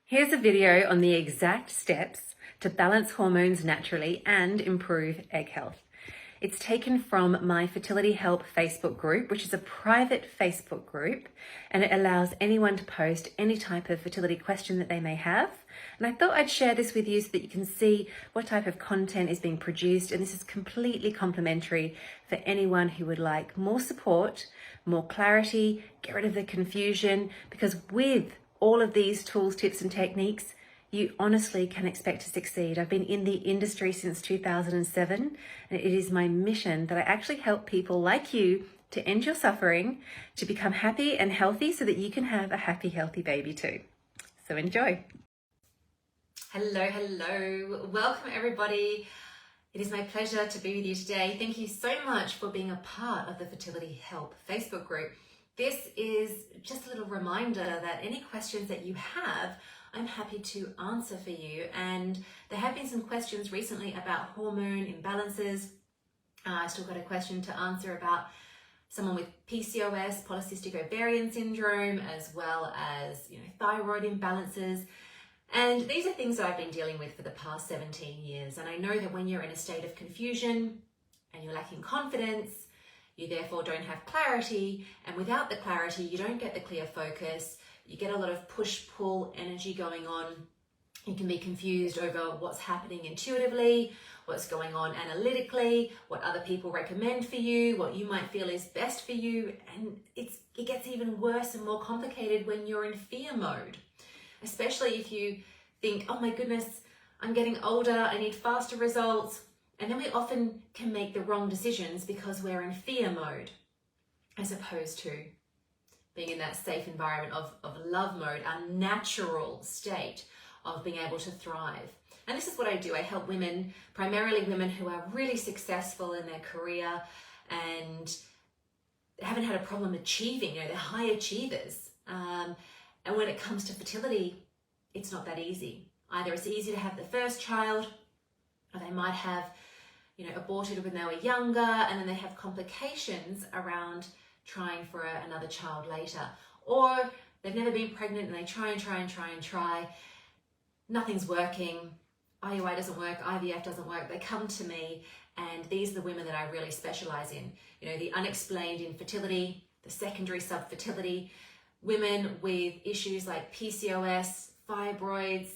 Here's a video on the exact steps to balance hormones naturally and improve egg health. It's taken from my Fertility Help Facebook group, which is a private Facebook group, and it allows anyone to post any type of fertility question that they may have. And I thought I'd share this with you so that you can see what type of content is being produced. And this is completely complimentary for anyone who would like more support, more clarity, get rid of the confusion, because with all of these tools, tips and techniques, you honestly can expect to succeed. I've been in the industry since 2007, and it is my mission that I actually help people like you to end your suffering, to become happy and healthy so that you can have a happy, healthy baby too. So enjoy. Hello. Welcome everybody. It is my pleasure to be with you today. Thank you so much for being a part of the Fertility Help Facebook group. This is just a little reminder that any questions that you have, I'm happy to answer for you. And there have been some questions recently about hormone imbalances. I still got a question to answer about someone with PCOS, polycystic ovarian syndrome, as well as thyroid imbalances. And these are things that I've been dealing with for the past 17 years. And I know that when you're in a state of confusion and you're lacking confidence, you therefore don't have clarity, and without the clarity, you don't get the clear focus. You get a lot of push-pull energy going on. You can be confused over what's happening intuitively, what's going on analytically, what other people recommend for you, what you might feel is best for you. And it gets even worse and more complicated when you're in fear mode, especially if you think, oh my goodness, I'm getting older, I need faster results. And then we often can make the wrong decisions because we're in fear mode, as opposed to being in that safe environment of love mode, our natural state of being able to thrive. And this is what I do. I help women, primarily women who are really successful in their career and haven't had a problem achieving, they're high achievers. And when it comes to fertility, it's not that easy. Either it's easy to have the first child, or they might have aborted when they were younger, and then they have complications around trying for another child later. Or they've never been pregnant and they try. Nothing's working. IUI doesn't work, IVF doesn't work. They come to me, and these are the women that I really specialize in. The unexplained infertility, the secondary subfertility, women with issues like PCOS, fibroids,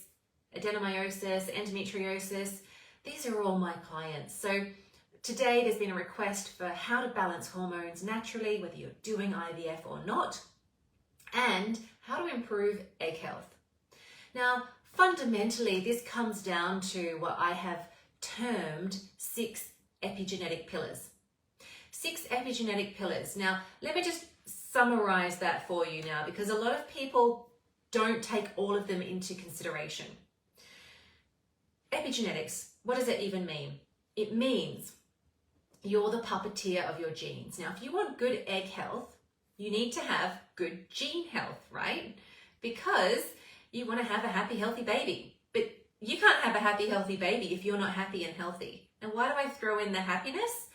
adenomyosis, endometriosis. These are all my clients. So today there's been a request for how to balance hormones naturally, whether you're doing IVF or not, and how to improve egg health. Now, fundamentally, this comes down to what I have termed 6 epigenetic pillars. 6 epigenetic pillars. Now, let me just summarize that for you now, because a lot of people don't take all of them into consideration. Epigenetics, what does it even mean? It means you're the puppeteer of your genes. Now, if you want good egg health, you need to have good gene health, right? Because you want to have a happy, healthy baby. But you can't have a happy, healthy baby if you're not happy and healthy. And why do I throw in the happiness?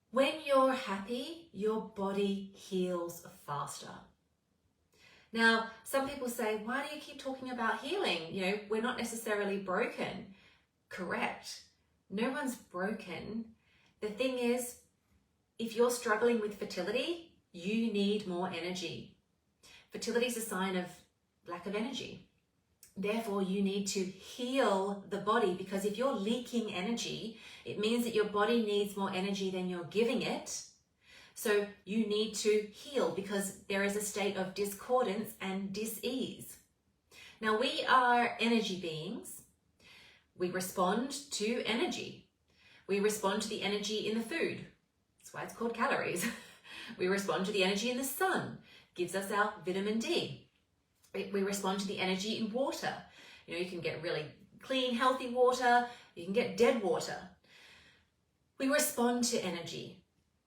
When you're happy, your body heals faster. Now, some people say, why do you keep talking about healing? We're not necessarily broken. Correct. No one's broken. The thing is, if you're struggling with fertility, you need more energy. Fertility is a sign of lack of energy. Therefore, you need to heal the body, because if you're leaking energy, it means that your body needs more energy than you're giving it. So you need to heal because there is a state of discordance and dis-ease. Now, we are energy beings. We respond to energy. We respond to the energy in the food. That's why it's called calories. We respond to the energy in the sun. Gives us our vitamin D. We respond to the energy in water. You can get really clean, healthy water. You can get dead water. We respond to energy.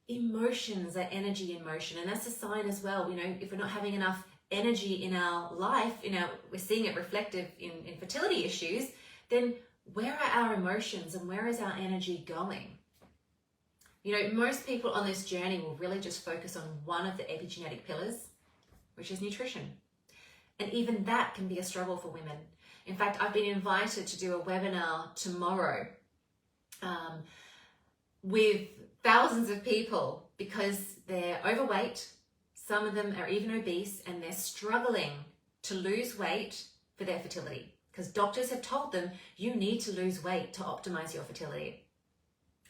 Emotions are energy in motion, and that's a sign as well. If we're not having enough energy in our life, we're seeing it reflective in fertility issues, then where are our emotions and where is our energy going? Most people on this journey will really just focus on one of the epigenetic pillars, which is nutrition. And even that can be a struggle for women. In fact, I've been invited to do a webinar tomorrow with thousands of people because they're overweight. Some of them are even obese, and they're struggling to lose weight for their fertility because doctors have told them you need to lose weight to optimize your fertility.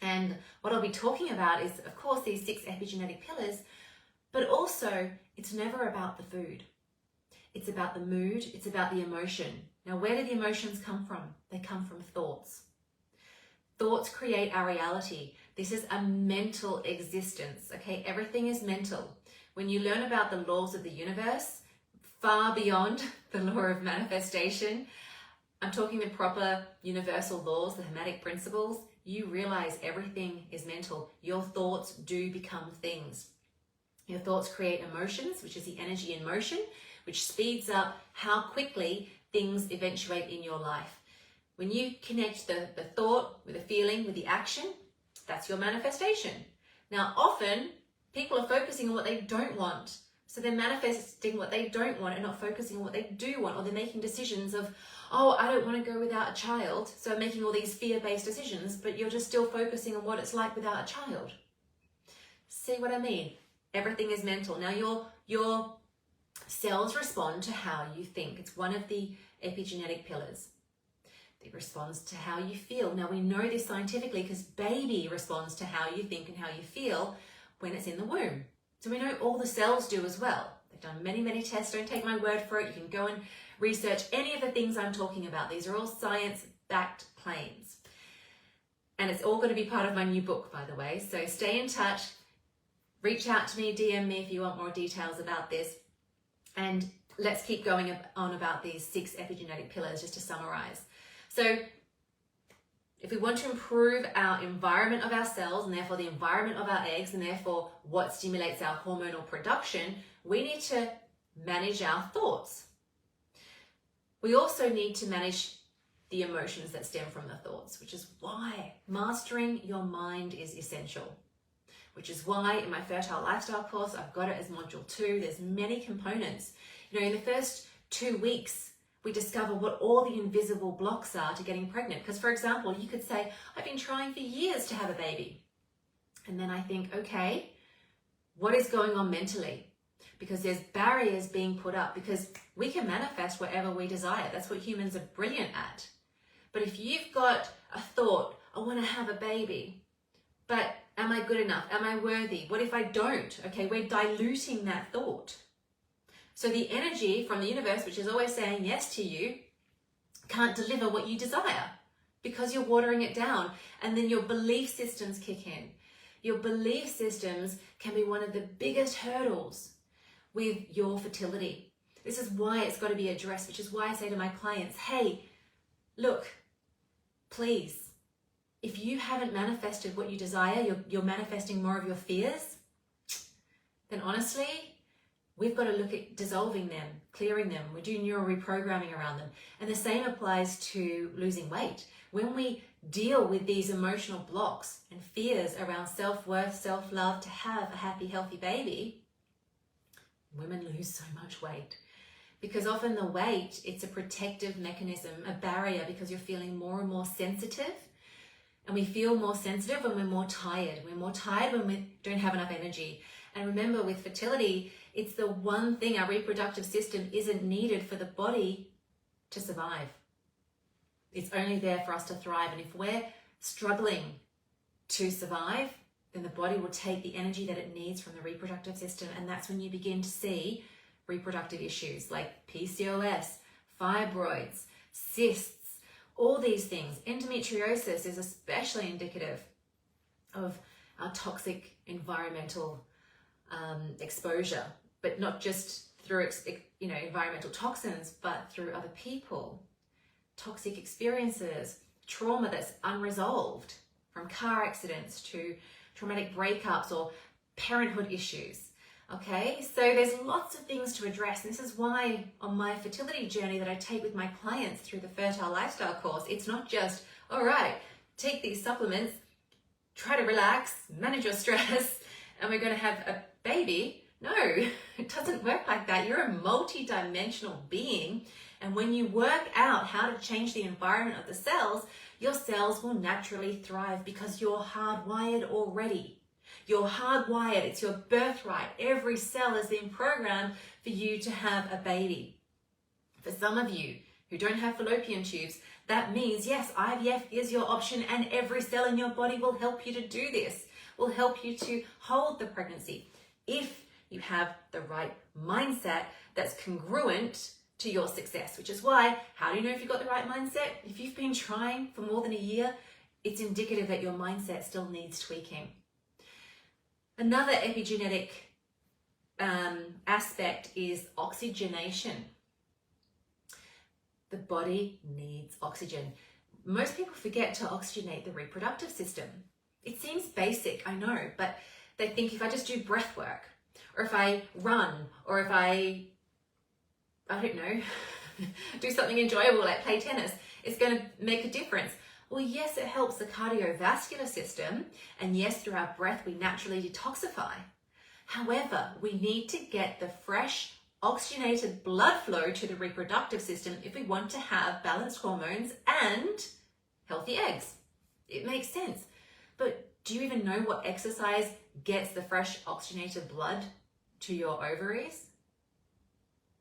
And what I'll be talking about is, of course, these 6 epigenetic pillars, but also it's never about the food. It's about the mood, it's about the emotion. Now, where do the emotions come from? They come from thoughts. Thoughts create our reality. This is a mental existence, okay? Everything is mental. When you learn about the laws of the universe, far beyond the law of manifestation, I'm talking the proper universal laws, the Hermetic principles, you realize everything is mental. Your thoughts do become things. Your thoughts create emotions, which is the energy in motion, which speeds up how quickly things eventuate in your life. When you connect the thought with the feeling, with the action, that's your manifestation. Now, often people are focusing on what they don't want. So they're manifesting what they don't want and not focusing on what they do want, or they're making decisions of, oh, I don't want to go without a child. So making all these fear-based decisions, but you're just still focusing on what it's like without a child. See what I mean? Everything is mental. Now your cells respond to how you think. It's one of the epigenetic pillars. It responds to how you feel. Now we know this scientifically because baby responds to how you think and how you feel when it's in the womb. So we know all the cells do as well. They've done many, many tests. Don't take my word for it. You can go and research any of the things I'm talking about. These are all science-backed claims. And it's all going to be part of my new book, by the way. So stay in touch. Reach out to me, DM me if you want more details about this. And let's keep going on about these 6 epigenetic pillars just to summarize. So if we want to improve our environment of our cells and therefore the environment of our eggs and therefore what stimulates our hormonal production, we need to manage our thoughts. We also need to manage the emotions that stem from the thoughts, which is why mastering your mind is essential. Which is why in my Fertile Lifestyle course, I've got it as module 2. There's many components. You know, in the first 2 weeks, we discover what all the invisible blocks are to getting pregnant. Because, for example, you could say, I've been trying for years to have a baby. And then I think, okay, what is going on mentally? Because there's barriers being put up, because we can manifest whatever we desire. That's what humans are brilliant at. But if you've got a thought, I want to have a baby, but am I good enough? Am I worthy? What if I don't? Okay, we're diluting that thought. So the energy from the universe, which is always saying yes to you, can't deliver what you desire because you're watering it down. And then your belief systems kick in. Your belief systems can be one of the biggest hurdles with your fertility. This is why it's got to be addressed, which is why I say to my clients, hey, look, please, if you haven't manifested what you desire, you're manifesting more of your fears, then honestly, we've got to look at dissolving them, clearing them. We do neural reprogramming around them. And the same applies to losing weight. When we deal with these emotional blocks and fears around self-worth, self-love, to have a happy, healthy baby, women lose so much weight. Because often the weight, it's a protective mechanism, a barrier, because you're feeling more and more sensitive. And we feel more sensitive when we're more tired. We're more tired when we don't have enough energy. And remember, with fertility, it's the one thing, our reproductive system isn't needed for the body to survive. It's only there for us to thrive. And if we're struggling to survive, then the body will take the energy that it needs from the reproductive system. And that's when you begin to see reproductive issues like PCOS, fibroids, cysts, all these things. Endometriosis is especially indicative of our toxic environmental exposure, but not just through environmental toxins, but through other people, toxic experiences, trauma that's unresolved, from car accidents to traumatic breakups or parenthood issues. Okay, so there's lots of things to address. And this is why on my fertility journey that I take with my clients through the Fertile Lifestyle course, it's not just, all right, take these supplements, try to relax, manage your stress, and we're going to have a baby. No, it doesn't work like that. You're a multi-dimensional being. And when you work out how to change the environment of the cells, your cells will naturally thrive because you're hardwired already. You're hardwired. It's your birthright. Every cell is being programmed for you to have a baby. For some of you who don't have fallopian tubes, that means, yes, IVF is your option, and every cell in your body will help you to do this, will help you to hold the pregnancy if you have the right mindset that's congruent to your success, which is why, how do you know if you've got the right mindset? If you've been trying for more than a year, it's indicative that your mindset still needs tweaking. Another epigenetic aspect is oxygenation. The body needs oxygen. Most people forget to oxygenate the reproductive system. It seems basic, I know, but they think if I just do breath work, or if I run, or if I don't know, do something enjoyable like play tennis, it's going to make a difference. Well, yes, it helps the cardiovascular system, and yes, through our breath, we naturally detoxify. However, we need to get the fresh, oxygenated blood flow to the reproductive system if we want to have balanced hormones and healthy eggs. It makes sense. But do you even know what exercise gets the fresh, oxygenated blood to your ovaries?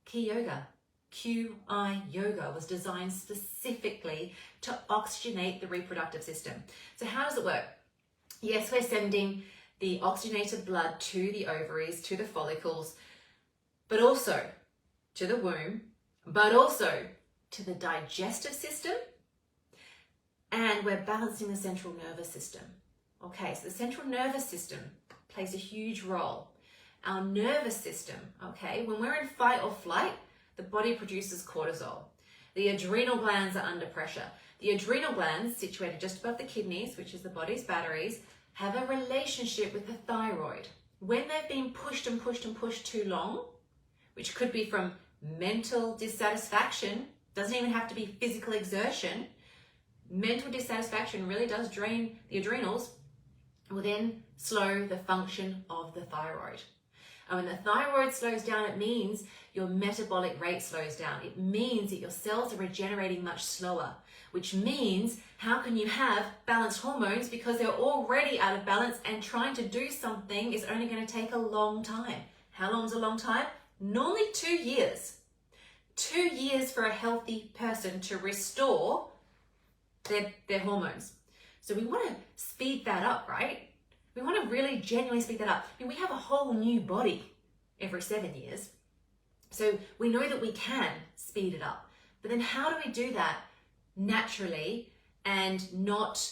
Key yoga. QI yoga was designed specifically to oxygenate the reproductive system. So how does it work? Yes, we're sending the oxygenated blood to the ovaries, to the follicles, but also to the womb, but also to the digestive system, and we're balancing the central nervous system. Okay, so the central nervous system plays a huge role. Our nervous system, okay, when we're in fight or flight, the body produces cortisol. The adrenal glands are under pressure. The adrenal glands, situated just above the kidneys, which is the body's batteries, have a relationship with the thyroid. When they've been pushed and pushed and pushed too long, which could be from mental dissatisfaction, doesn't even have to be physical exertion, mental dissatisfaction really does drain the adrenals, will then slow the function of the thyroid. And when the thyroid slows down, it means your metabolic rate slows down. It means that your cells are regenerating much slower, which means how can you have balanced hormones because they're already out of balance, and trying to do something is only going to take a long time. How long is a long time? Normally 2 years. 2 years for a healthy person to restore their hormones. So we want to speed that up, right? We want to really genuinely speed that up. I mean, we have a whole new body every 7 years. So we know that we can speed it up. But then how do we do that naturally and not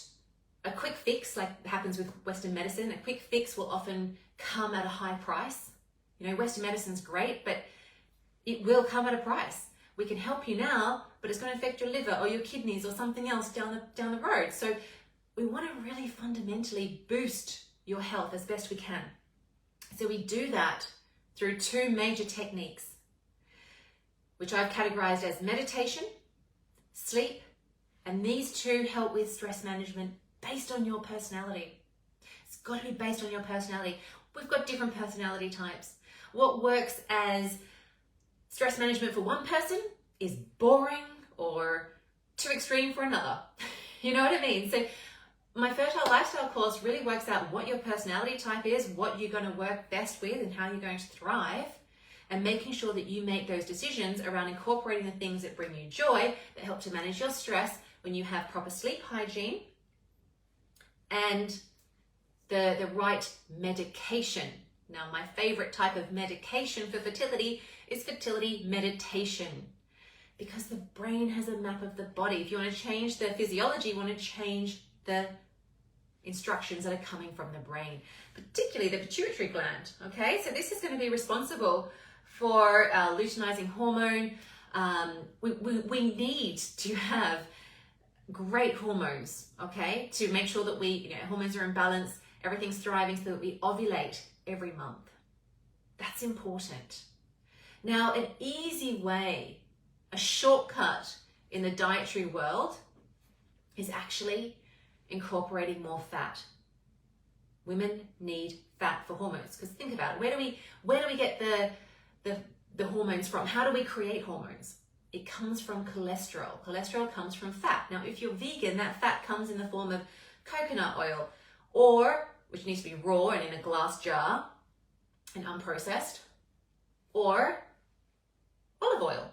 a quick fix like happens with Western medicine? A quick fix will often come at a high price. You know, Western medicine's great, but it will come at a price. We can help you now, but it's going to affect your liver or your kidneys or something else down the road. So we want to really fundamentally boost your health as best we can. So we do that through 2 major techniques, which I've categorized as meditation, sleep, and these 2 help with stress management based on your personality. It's got to be based on your personality. We've got different personality types. What works as stress management for one person is boring or too extreme for another. You know what I mean? So my Fertile Lifestyle course really works out what your personality type is, what you're going to work best with, and how you're going to thrive, and making sure that you make those decisions around incorporating the things that bring you joy, that help to manage your stress when you have proper sleep hygiene and the right medication. Now, my favorite type of medication for fertility is fertility meditation, because the brain has a map of the body. If you want to change the physiology, you want to change the instructions that are coming from the brain, particularly the pituitary gland. Okay, so this is going to be responsible for our luteinizing hormone. We need to have great hormones, okay, to make sure that hormones are in balance, everything's thriving, so that we ovulate every month. That's important. Now, an easy way, a shortcut in the dietary world is actually incorporating more fat. Women need fat for hormones. Because think about it, where do we get the hormones from? How do we create hormones? It comes from cholesterol. Cholesterol comes from fat. Now, if you're vegan, that fat comes in the form of coconut oil, or, which needs to be raw and in a glass jar and unprocessed, or olive oil.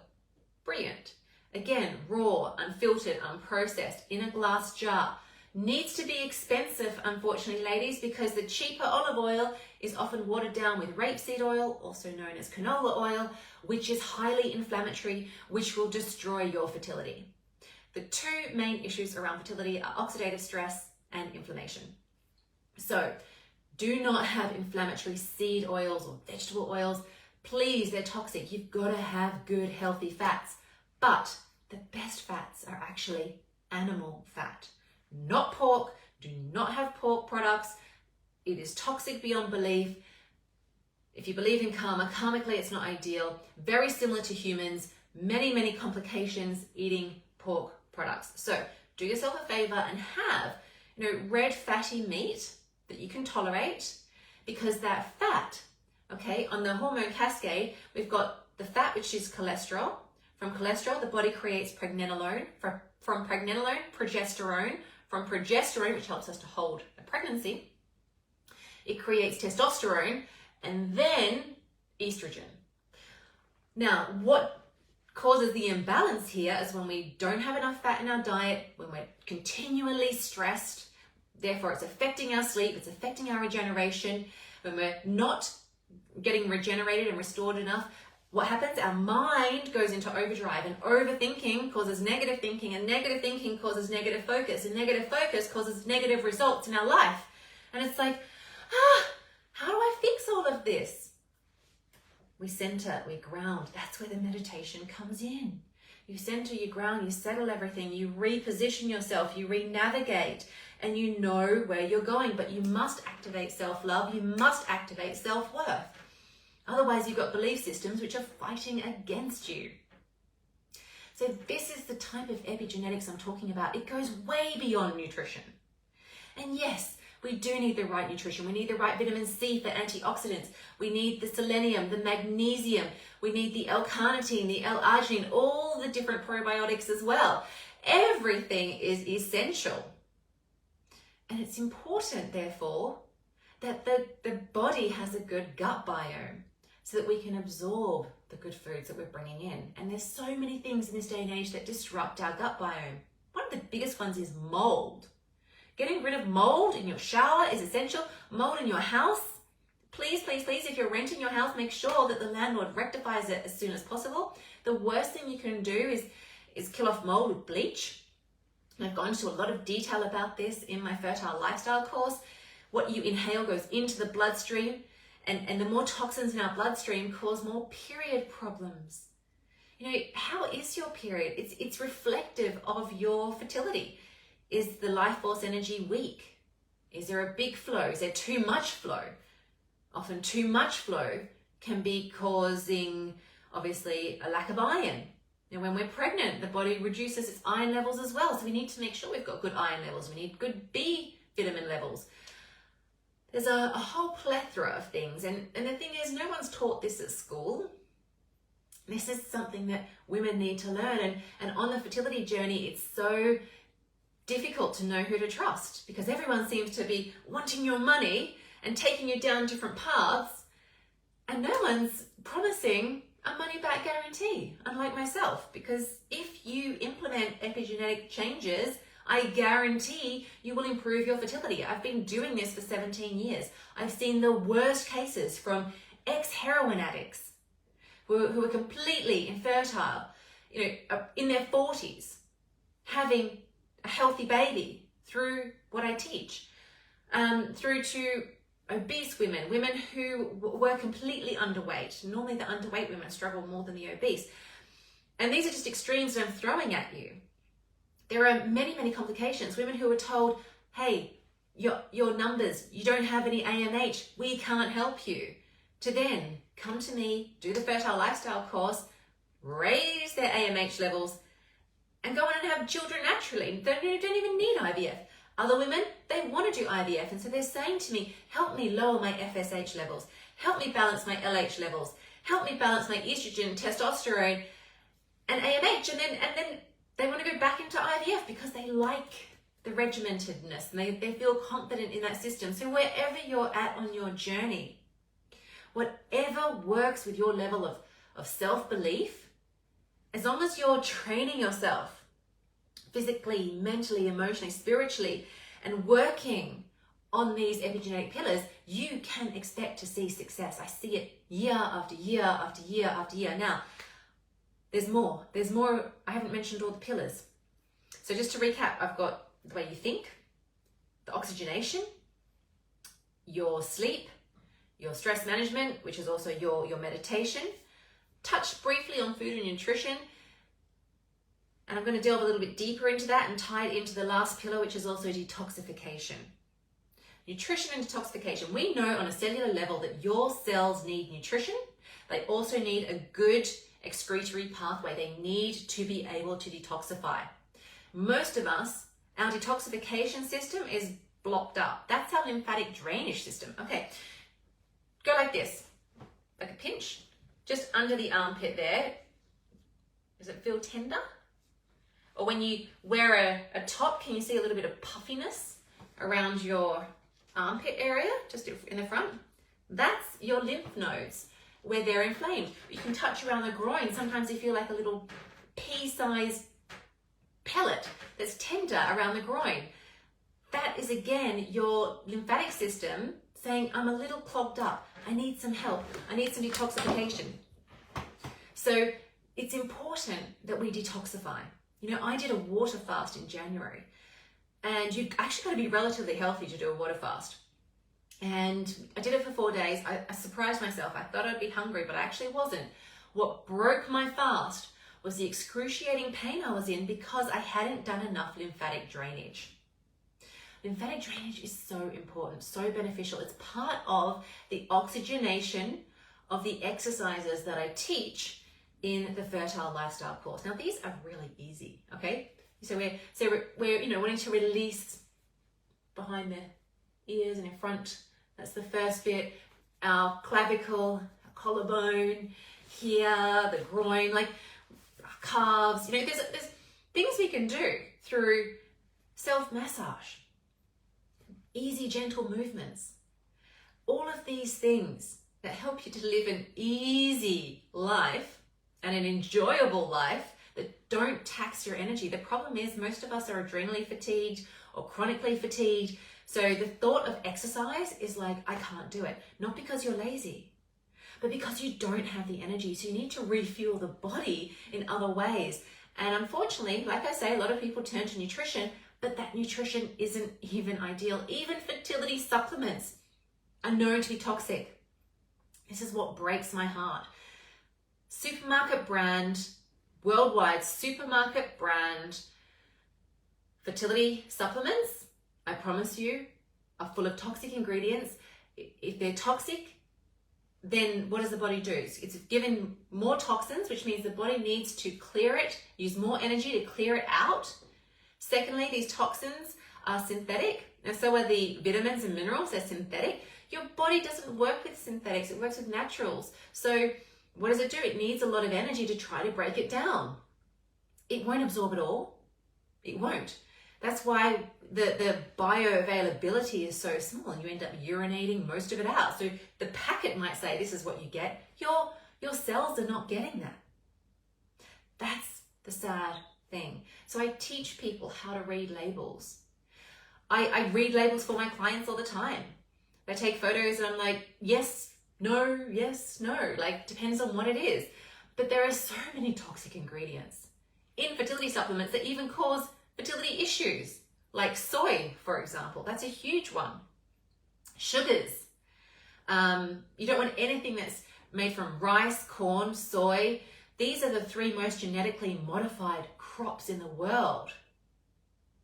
Brilliant. Again, raw, unfiltered, unprocessed, in a glass jar. Needs to be expensive, unfortunately, ladies, because the cheaper olive oil is often watered down with rapeseed oil, also known as canola oil, which is highly inflammatory, which will destroy your fertility. The two main issues around fertility are oxidative stress and inflammation. So do not have inflammatory seed oils or vegetable oils. Please, they're toxic. You've got to have good, healthy fats. But the best fats are actually animal fat. Not pork. Do not have pork products. It is toxic beyond belief. If you believe in karma, karmically it's not ideal. Very similar to humans. Many, many complications eating pork products. So do yourself a favor and have, red fatty meat that you can tolerate, because that fat, okay, on the hormone cascade, we've got the fat, which is cholesterol. From cholesterol, the body creates pregnenolone. From pregnenolone, progesterone. From progesterone, which helps us to hold a pregnancy, it creates testosterone and then estrogen. Now, what causes the imbalance here is when we don't have enough fat in our diet, when we're continually stressed, therefore it's affecting our sleep, it's affecting our regeneration, when we're not getting regenerated and restored enough. What happens? Our mind goes into overdrive, and overthinking causes negative thinking, and negative thinking causes negative focus, and negative focus causes negative results in our life. And it's like, how do I fix all of this? We center, we ground. That's where the meditation comes in. You center, you ground, you settle everything, you reposition yourself, you re-navigate, and you know where you're going. But you must activate self-love, you must activate self-worth. Otherwise, you've got belief systems which are fighting against you. So this is the type of epigenetics I'm talking about. It goes way beyond nutrition. And yes, we do need the right nutrition. We need the right vitamin C for antioxidants. We need the selenium, the magnesium. We need the L-carnitine, the L-arginine, all the different probiotics as well. Everything is essential. And it's important, therefore, that the body has a good gut biome, so that we can absorb the good foods that we're bringing in. And there's so many things in this day and age that disrupt our gut biome. One of the biggest ones is mold. Getting rid of mold in your shower is essential. Mold in your house. Please, please, please, if you're renting your house, make sure that the landlord rectifies it as soon as possible. The worst thing you can do is kill off mold with bleach. And I've gone into a lot of detail about this in my Fertile Lifestyle course. What you inhale goes into the bloodstream. And the more toxins in our bloodstream cause more period problems. How is your period? It's reflective of your fertility. Is the life force energy weak? Is there a big flow? Is there too much flow? Often too much flow can be causing, obviously, a lack of iron. And when we're pregnant, the body reduces its iron levels as well. So we need to make sure we've got good iron levels. We need good B vitamin levels. There's a whole plethora of things. And the thing is, no one's taught this at school. This is something that women need to learn. And on the fertility journey, it's so difficult to know who to trust, because everyone seems to be wanting your money and taking you down different paths. And no one's promising a money-back guarantee, unlike myself. Because if you implement epigenetic changes, I guarantee you will improve your fertility. I've been doing this for 17 years. I've seen the worst cases from ex-heroin addicts who are completely infertile, in their 40s, having a healthy baby through what I teach, through to obese women who were completely underweight. Normally the underweight women struggle more than the obese. And these are just extremes that I'm throwing at you. There are many, many complications. Women who are told, hey, your numbers, you don't have any AMH, we can't help you. To then come to me, do the Fertile Lifestyle course, raise their AMH levels, and go on and have children naturally. Don't even need IVF. Other women, they want to do IVF, and so they're saying to me, help me lower my FSH levels, help me balance my LH levels, help me balance my estrogen, testosterone, and AMH, and then they want to go back into IVF because they like the regimentedness and they feel confident in that system. So wherever you're at on your journey, whatever works with your level of self-belief, as long as you're training yourself physically, mentally, emotionally, spiritually, and working on these epigenetic pillars, you can expect to see success. I see it year after year after year after year. Now, there's more. I haven't mentioned all the pillars. So just to recap, I've got the way you think, the oxygenation, your sleep, your stress management, which is also your meditation, touch briefly on food and nutrition, and I'm going to delve a little bit deeper into that and tie it into the last pillar, which is also detoxification. Nutrition and detoxification. We know on a cellular level that your cells need nutrition. They also need a good excretory pathway. They need to be able to detoxify. Most of us, our detoxification system is blocked up. That's our lymphatic drainage system. Okay, go like this, like a pinch, just under the armpit there. Does it feel tender? Or when you wear a top, can you see a little bit of puffiness around your armpit area, just in the front? That's your lymph nodes where they're inflamed. You can touch around the groin. Sometimes you feel like a little pea-sized pellet that's tender around the groin. That is, again, your lymphatic system saying, I'm a little clogged up. I need some help. I need some detoxification. So it's important that we detoxify. You know, I did a water fast in January, and you've actually got to be relatively healthy to do a water fast. And I did it for 4 days. I surprised myself. I thought I'd be hungry, but I actually wasn't. What broke my fast was the excruciating pain I was in because I hadn't done enough lymphatic drainage. Lymphatic drainage is so important, so beneficial. It's part of the oxygenation of the exercises that I teach in the Fertile Lifestyle course. Now, these are really easy, okay? So we're you know, wanting to release behind the ears and in front. That's the first bit. Our clavicle, our collarbone, here, the groin, like our calves. You know, there's things we can do through self-massage, easy, gentle movements. All of these things that help you to live an easy life and an enjoyable life that don't tax your energy. The problem is most of us are adrenally fatigued or chronically fatigued. So the thought of exercise is like, I can't do it. Not because you're lazy, but because you don't have the energy. So you need to refuel the body in other ways. And unfortunately, like I say, a lot of people turn to nutrition, but that nutrition isn't even ideal. Even fertility supplements are known to be toxic. This is what breaks my heart. Supermarket brand, worldwide supermarket brand fertility supplements, I promise you, are full of toxic ingredients. If they're toxic, then what does the body do? It's given more toxins, which means the body needs to clear it, use more energy to clear it out. Secondly, these toxins are synthetic, and so are the vitamins and minerals. They're synthetic. Your body doesn't work with synthetics, it works with naturals. So what does it do? It needs a lot of energy to try to break it down. It won't absorb it all. It won't. That's why the bioavailability is so small and you end up urinating most of it out. So the packet might say this is what you get. Your cells are not getting that. That's the sad thing. So I teach people how to read labels. I read labels for my clients all the time. They take photos and I'm like, yes, no, like depends on what it is. But there are so many toxic ingredients in fertility supplements that even cause fertility issues, like soy, for example. That's a huge one. Sugars. You don't want anything that's made from rice, corn, soy. These are the 3 most genetically modified crops in the world.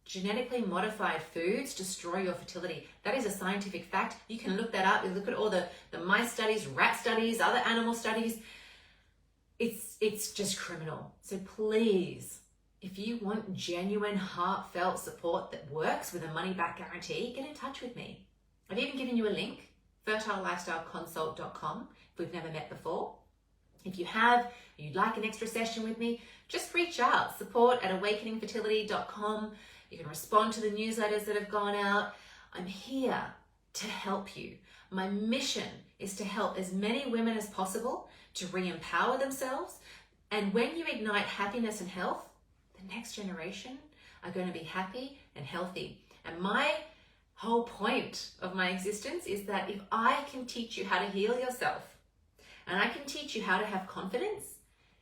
Genetically modified foods destroy your fertility. That is a scientific fact. You can look that up. You look at all the mice studies, rat studies, other animal studies. It's just criminal. So please, If you want genuine, heartfelt support that works with a money-back guarantee, get in touch with me. I've even given you a link, fertilelifestyleconsult.com, if we've never met before. If you have, and you'd like an extra session with me, just reach out, support@awakeningfertility.com. You can respond to the newsletters that have gone out. I'm here to help you. My mission is to help as many women as possible to re-empower themselves. And when you ignite happiness and health, the next generation are going to be happy and healthy. And my whole point of my existence is that if I can teach you how to heal yourself, and I can teach you how to have confidence,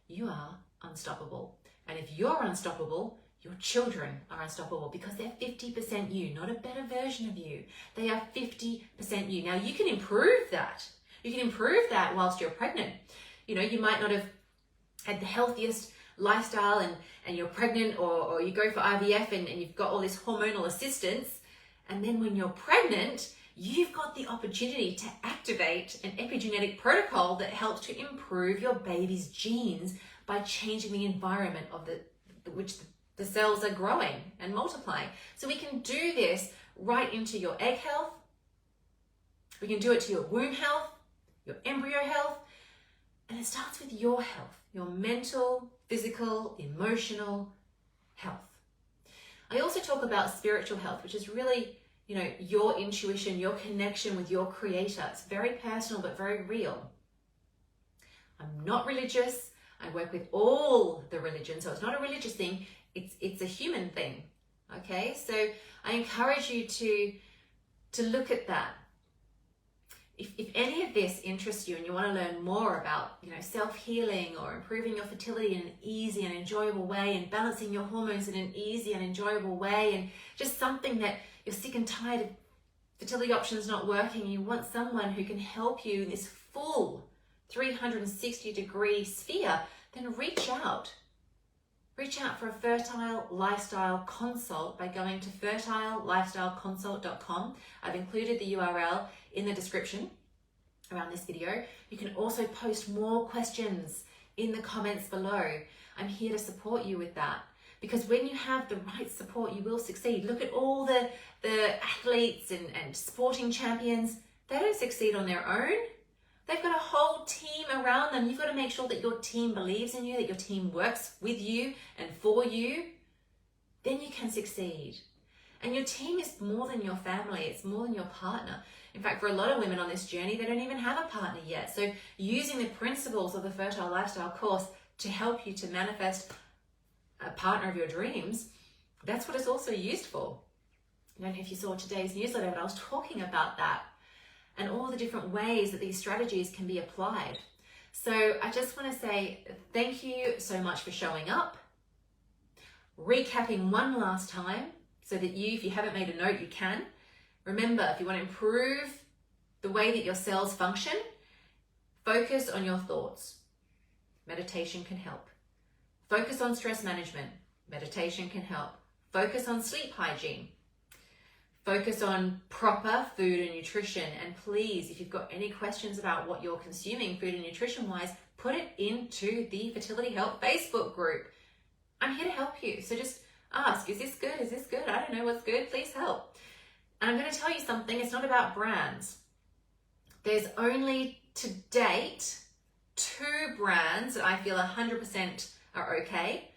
you are unstoppable. And if you're unstoppable, your children are unstoppable because they're 50% you, not a better version of you. They are 50% you. Now, you can improve that. You can improve that whilst you're pregnant. You know, you might not have had the healthiest lifestyle and you're pregnant, or you go for IVF and you've got all this hormonal assistance. And then when you're pregnant, you've got the opportunity to activate an epigenetic protocol that helps to improve your baby's genes by changing the environment of which the cells are growing and multiplying. So we can do this right into your egg health. We can do it to your womb health, your embryo health, and it starts with your health, your mental, physical, emotional health. I also talk about spiritual health, which is really, you know, your intuition, your connection with your creator. It's very personal, but very real. I'm not religious. I work with all the religions, so it's not a religious thing. It's a human thing. Okay, so I encourage you to look at that. If any of this interests you and you want to learn more about, you know, self-healing or improving your fertility in an easy and enjoyable way, and balancing your hormones in an easy and enjoyable way, and just something that you're sick and tired of fertility options not working, you want someone who can help you in this full 360-degree sphere, then reach out. Reach out for a Fertile Lifestyle Consult by going to fertilelifestyleconsult.com. I've included the URL in the description around this video. You can also post more questions in the comments below. I'm here to support you with that, because when you have the right support, you will succeed. Look at all the athletes and sporting champions. They don't succeed on their own. They've got a whole team around them. You've got to make sure that your team believes in you, that your team works with you and for you. Then you can succeed. And your team is more than your family. It's more than your partner. In fact, for a lot of women on this journey, they don't even have a partner yet. So using the principles of the Fertile Lifestyle course to help you to manifest a partner of your dreams, that's what it's also used for. I don't know if you saw today's newsletter, but I was talking about that and all the different ways that these strategies can be applied. So I just want to say thank you so much for showing up. Recapping one last time so that you, if you haven't made a note, you can. Remember, if you want to improve the way that your cells function, focus on your thoughts. Meditation can help. Focus on stress management. Meditation can help. Focus on sleep hygiene. Focus on proper food and nutrition. And please, if you've got any questions about what you're consuming food and nutrition wise, put it into the Fertility Help Facebook group. I'm here to help you. So just ask, is this good? Is this good? I don't know what's good. Please help. And I'm going to tell you something. It's not about brands. There's only to date 2 brands that I feel 100% are okay.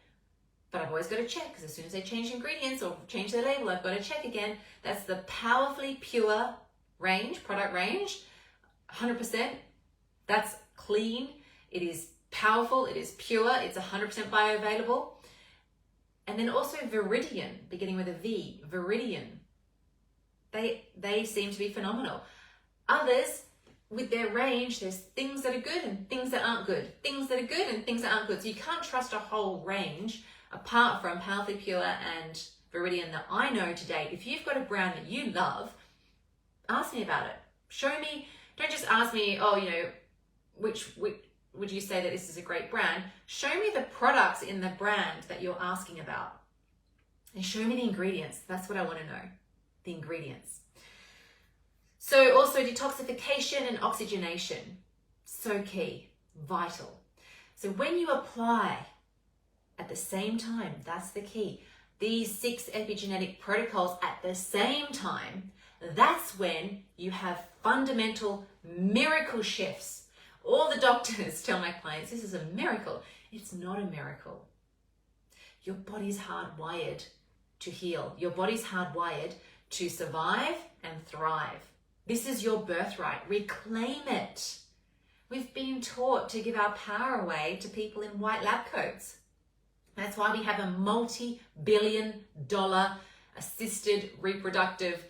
But I've always got to check, because as soon as they change ingredients or change their label, I've got to check again. That's the Powerfully Pure range, product range, 100%. That's clean. It is powerful. It is pure. It's 100% bioavailable. And then also Viridian, beginning with a V, Viridian. They seem to be phenomenal. Others, with their range, there's things that are good and things that aren't good. Things that are good and things that aren't good. So you can't trust a whole range apart from Powerfully Pure and Viridian that I know to date. If you've got a brand that you love, ask me about it. Show me, don't just ask me, oh, you know, which would you say that this is a great brand? Show me the products in the brand that you're asking about. And show me the ingredients. That's what I want to know, the ingredients. So also detoxification and oxygenation, so key, vital. So when you apply at the same time. That's the key. These 6 epigenetic protocols at the same time, that's when you have fundamental miracle shifts. All the doctors tell my clients, this is a miracle. It's not a miracle. Your body's hardwired to heal. Your body's hardwired to survive and thrive. This is your birthright. Reclaim it. We've been taught to give our power away to people in white lab coats. That's why we have a multi-billion-dollar assisted reproductive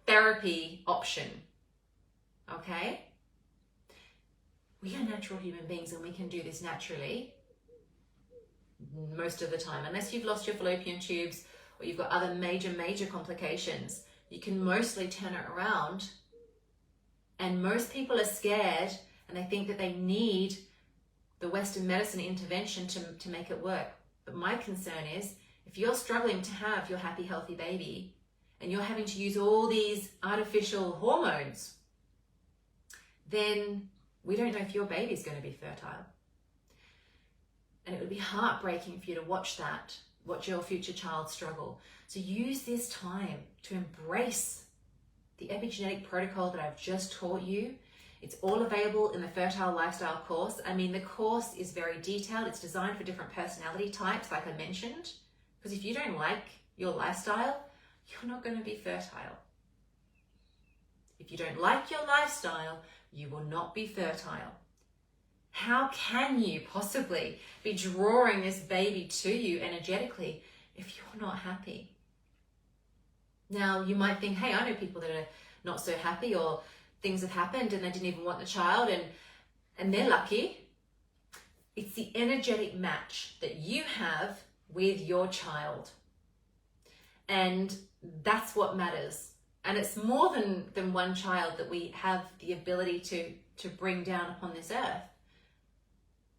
therapy option. Okay? We are natural human beings and we can do this naturally most of the time. Unless you've lost your fallopian tubes or you've got other major complications, you can mostly turn it around. And most people are scared and they think that they need the Western medicine intervention to make it work. But my concern is, if you're struggling to have your happy, healthy baby and you're having to use all these artificial hormones, then we don't know if your baby's going to be fertile. And it would be heartbreaking for you to watch your future child struggle. So use this time to embrace the epigenetic protocol that I've just taught you. It's all available in the Fertile Lifestyle course. I mean, the course is very detailed. It's designed for different personality types, like I mentioned. Because if you don't like your lifestyle, you're not going to be fertile. If you don't like your lifestyle, you will not be fertile. How can you possibly be drawing this baby to you energetically if you're not happy? Now, you might think, hey, I know people that are not so happy, or things have happened and they didn't even want the child and they're lucky. It's the energetic match that you have with your child. And that's what matters. And it's more than one child that we have the ability to bring down upon this earth.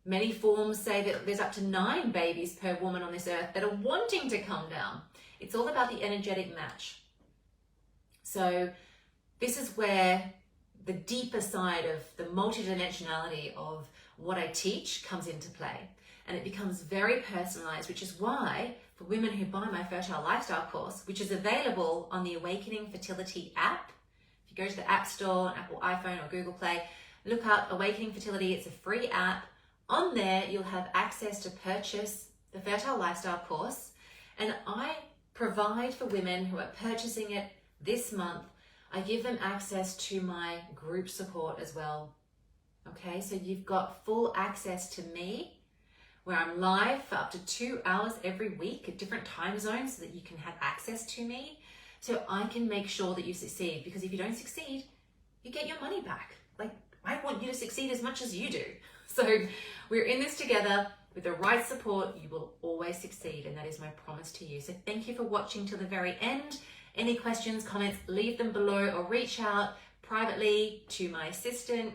Many forms say that there's up to 9 babies per woman on this earth that are wanting to come down. It's all about the energetic match. So this is where the deeper side of the multidimensionality of what I teach comes into play. And it becomes very personalized, which is why for women who buy my Fertile Lifestyle course, which is available on the Awakening Fertility app, if you go to the App Store, Apple iPhone or Google Play, look up Awakening Fertility. It's a free app. On there, you'll have access to purchase the Fertile Lifestyle course. And I provide for women who are purchasing it this month, I give them access to my group support as well. Okay, so you've got full access to me, where I'm live for up to 2 hours every week at different time zones so that you can have access to me, so I can make sure that you succeed. Because if you don't succeed, you get your money back. Like, I want you to succeed as much as you do. So we're in this together. With the right support, you will always succeed, and that is my promise to you. So thank you for watching till the very end. Any questions, comments, leave them below, or reach out privately to my assistant,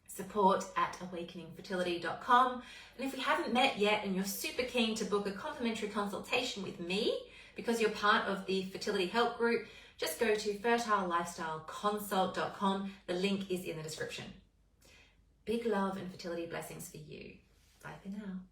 support@awakeningfertility.com. And if we haven't met yet and you're super keen to book a complimentary consultation with me because you're part of the Fertility Help Group, just go to fertilelifestyleconsult.com. The link is in the description. Big love and fertility blessings for you. Bye for now.